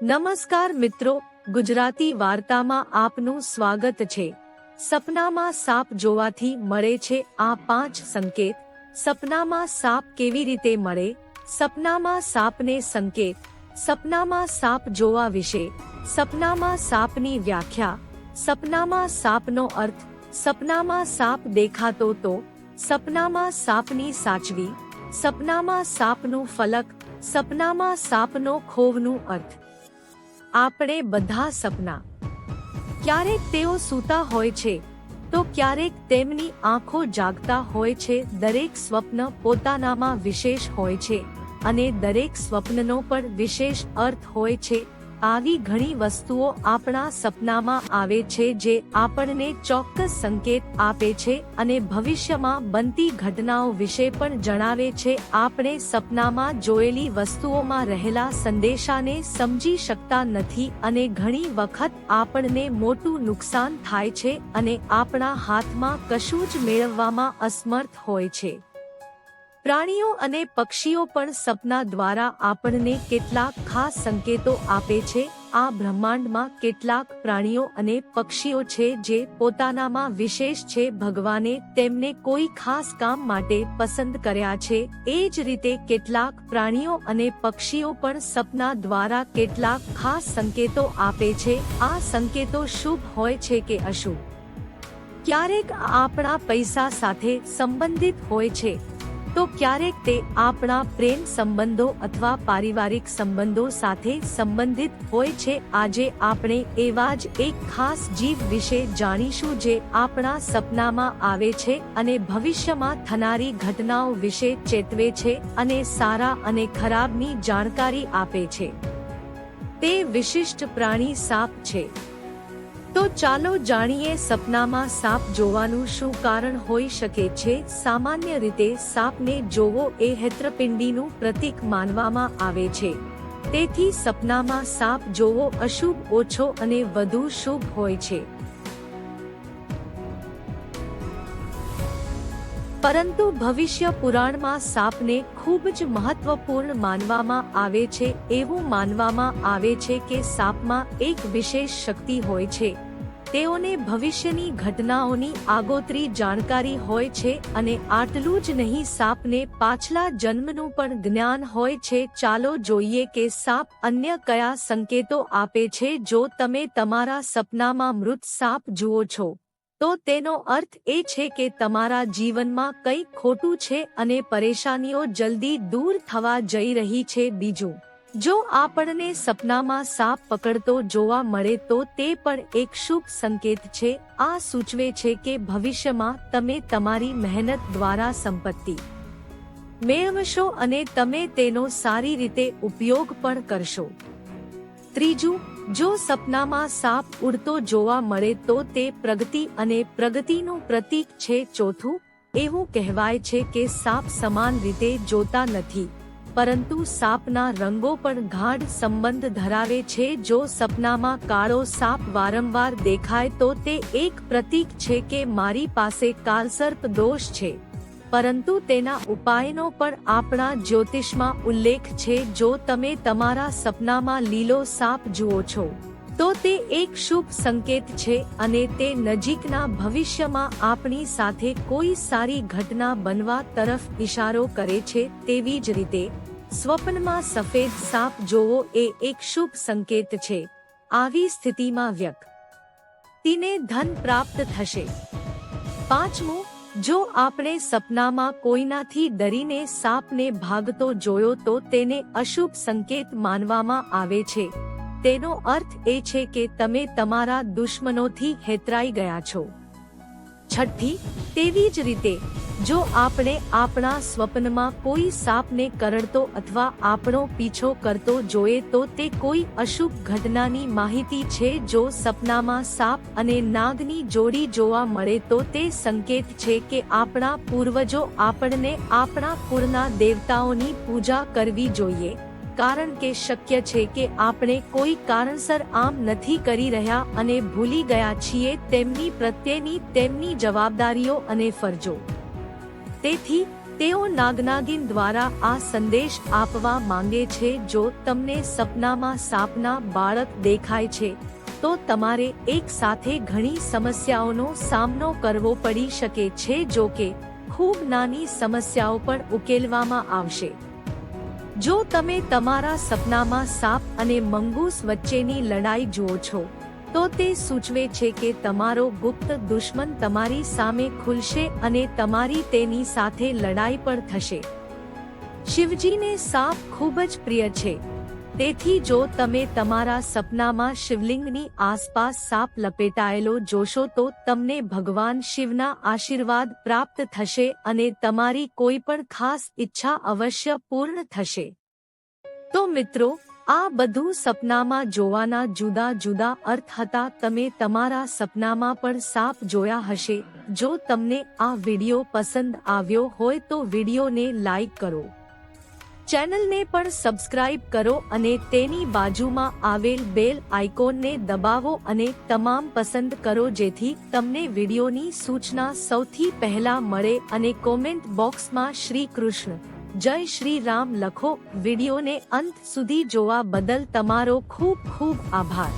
નમસ્કાર મિત્રો, ગુજરાતી વાર્તામાં આપનું સ્વાગત છે। સપનામાં સાપ જોવાથી મળે છે આ 5 સંકેત। સપનામાં સાપ કેવી રીતે મળે? સપનામાં સાપને સંકેત, સપનામાં સાપ જોવા વિશે, સપનામાં સાપની વ્યાખ્યા, સપનામાં સાપનો અર્થ, સપનામાં સાપ દેખાતો તો, સપનામાં સાપની સાચવી, સપનામાં સાપનું ફલક, સપનામાં સાપનો ખોવનું અર્થ। આપણે બધા સપના, ક્યારેક તેઓ સૂતા હોય છે તો ક્યારેક તેમની આંખો જાગતા હોય છે। દરેક સ્વપ્ન પોતાનામાં વિશેષ હોય છે અને દરેક સ્વપ્નનો પણ વિશેષ અર્થ હોય છે। આવી ઘણી વસ્તુઓ આપણા સપનામાં આવે છે જે આપણને ચોક્કસ સંકેત આપે છે અને ભવિષ્યમાં બનતી ઘટનાઓ વિશે પણ જણાવે છે। આપણે સપનામાં જોયેલી વસ્તુઓમાં રહેલા સંદેશાને સમજી શકતા નથી અને ઘણી વખત આપણને મોટું નુકસાન થાય છે અને આપણા હાથમાં કશું જ મેળવવામાં અસમર્થ હોય છે। પ્રાણીઓ અને પક્ષીઓ પણ સપના દ્વારા આપણને કેટલાક ખાસ સંકેતો આપે છે। આ બ્રહ્માંડમાં કેટલાક પ્રાણીઓ અને પક્ષીઓ છે જે પોતાનામાં વિશેષ છે। ભગવાને તેમને કોઈ ખાસ કામ માટે પસંદ કર્યા છે। એ જ રીતે કેટલાક પ્રાણીઓ અને પક્ષીઓ પણ સપના દ્વારા કેટલાક ખાસ સંકેતો આપે છે। આ સંકેતો શુભ હોય છે કે અશુભ? ક્યારેક આપણા પૈસા સાથે સંબંધિત હોય છે તો ક્યારેક તે આપણા પ્રેમ સંબંધો અથવા પારિવારિક સંબંધો સાથે સંબંધિત હોય છે। આજે આપણે એવા જ એક ખાસ જીવ વિશે જાણીશું જે આપણા સપનામાં આવે છે અને ભવિષ્યમાં થનારી ઘટનાઓ વિશે ચેતવે છે અને સારા અને ખરાબની જાણકારી આપે છે। તે વિશિષ્ટ પ્રાણી સાપ છે। તો ચાલો જાણીએ સપનામાં સાપ જોવાનું શું કારણ હોઈ શકે છે। સામાન્ય રીતે સાપને જોવો એ હેતરપિંડીનું પ્રતીક માનવામાં આવે છે, તેથી સપનામાં સાપ જોવો અશુભ ઓછો અને વધુ શુભ હોય છે। પરંતુ ભવિષ્ય પુરાણમાં સાપને ખૂબ જ મહત્વપૂર્ણ માનવામાં આવે છે। એવું માનવામાં આવે છે કે સાપમાં એક વિશેષ શક્તિ હોય છે। તેઓને ભવિષ્યની ઘટનાઓની આગોતરી જાણકારી હોય છે અને આટલું જ નહીં, સાપને પાછલા જન્મનું પણ જ્ઞાન હોય છે। ચાલો જોઈએ કે સાપ અન્ય કયા સંકેતો આપે છે। જો તમે તમારા સપનામાં મૃત સાપ જુઓ છો તો તેનો અર્થ એ છે કે તમારા જીવનમાં કંઈક ખોટું છે અને પરેશાનીઓ જલ્દી દૂર થવા જઈ રહી છે। બીજું, જો આપણને સપનામાં સાપ પકડતો જોવા મળે તો તે પણ એક શુભ સંકેત છે। આ સૂચવે છે કે ભવિષ્યમાં તમે તમારી મહેનત દ્વારા સંપત્તિ મેળવશો અને તમે તેનો સારી રીતે ઉપયોગ પણ કરશો। ત્રીજું, જો સપનામાં સાપ ઉડતો જોવા મળે તો તે પ્રગતિ અને પ્રગતિનું પ્રતીક છે। ચોથું, એવું કહેવાય છે કે સાપ સમાન રીતે જોતા નથી, પરંતુ સાપના રંગો પણ ગાઢ સંબંધ ધરાવે છે। જો સપનામાં કાળો સાપ વારંવાર દેખાય તો તે એક પ્રતીક છે કે મારી પાસે કાલસર્પ દોષ છે, પરંતુ તેના ઉપાયનો પણ આપણા જ્યોતિષમાં ઉલ્લેખ છે। જો તમે તમારા સપનામાં લીલો સાપ જુઓ છો તો તે એક શુભ સંકેત છે અને તે નજીકના ભવિષ્યમાં આપણી સાથે કોઈ સારી ઘટના બનવા તરફ ઇશારો કરે છે। તેવી જ રીતે સ્વપ્નમાં સફેદ સાપ જોવો એ એક શુભ સંકેત છે। આવી સ્થિતિમાં વ્યક્તિને ધન પ્રાપ્ત થશે। પાંચમું, જો આપણે સપનામાં કોઈનાથી ડરીને સાપને ભાગતો જોયો તો તેને અશુભ સંકેત માનવામાં આવે છે। તેનો અર્થ એ છે કે તમે તમારા દુશ્મનોથી હેતરાઈ ગયા છો। છઠ્ઠી, તેવી જ રીતે જો આપણે આપણા સ્વપ્નમાં કોઈ સાપને કરડતો અથવા આપણો પીછો કરતો જોઈએ તો તે કોઈ અશુભ ઘટનાની માહિતી છે। જો સપનામાં સાપ અને નાગની જોડી જોવા મળે તો તે સંકેત છે કે આપણા પૂર્વજો આપણને આપણા કુળના દેવતાઓની પૂજા કરવી જોઈએ, કારણ કે શક્ય છે કે આપણે કોઈ કારણસર આમ નથી કરી રહ્યા અને ભૂલી ગયા છીએ તેમની પ્રત્યેની તેમની જવાબદારીઓ અને ફરજો। તેથી તેઓ નાગનાગિન દ્વારા આ સંદેશ આપવા માંગે છે, જો તમને સપનામાં સાપના બાળક દેખાય છે તો તમારે એક સાથે ઘણી સમસ્યાઓનો સામનો કરવો પડી શકે છે, જો કે ખૂબ નાની સમસ્યાઓ પણ ઉકેલવામાં આવશે. જો તમે તમારા સપનામાં સાપ અને મંગૂસ વચ્ચેની લડાઈ જુઓ છો તો તે સૂચવે છે કે તમારો ગુપ્ત દુશ્મન તમારી સામે ખુલશે અને તમારી તેની સાથે લડાઈ પણ થશે. શિવજીને સાપ ખૂબ જ પ્રિય છે, તેથી જો તમે તમારા સપનામાં શિવલિંગની આસપાસ સાપ લપેટાયેલો જોશો તો તમને ભગવાન શિવના આશીર્વાદ પ્રાપ્ત થશે અને તમારી કોઈ પણ ખાસ ઈચ્છા અવશ્ય પૂર્ણ થશે. તો મિત્રો, આ બધું સપનામાં જોવાના જુદા જુદા અર્થ હતા. તમે તમારા સપનામાં પણ સાપ જોયા હશે. જો તમને આ વિડિયો પસંદ આવ્યો હોય તો વિડિયોને લાઈક કરો, ચેનલને પણ સબસ્ક્રાઇબ કરો અને તેની બાજુમાં આવેલ બેલ આઇકોનને દબાવો અને તમામ પસંદ કરો, જેથી તમને વિડિયોની સૂચના સૌથી પહેલા મળે. અને કોમેન્ટ બોક્સમાં શ્રી કૃષ્ણ જય શ્રી રામ લખો. વિડિયોને અંત સુધી જોવા બદલ તમારો ખૂબ ખૂબ આભાર.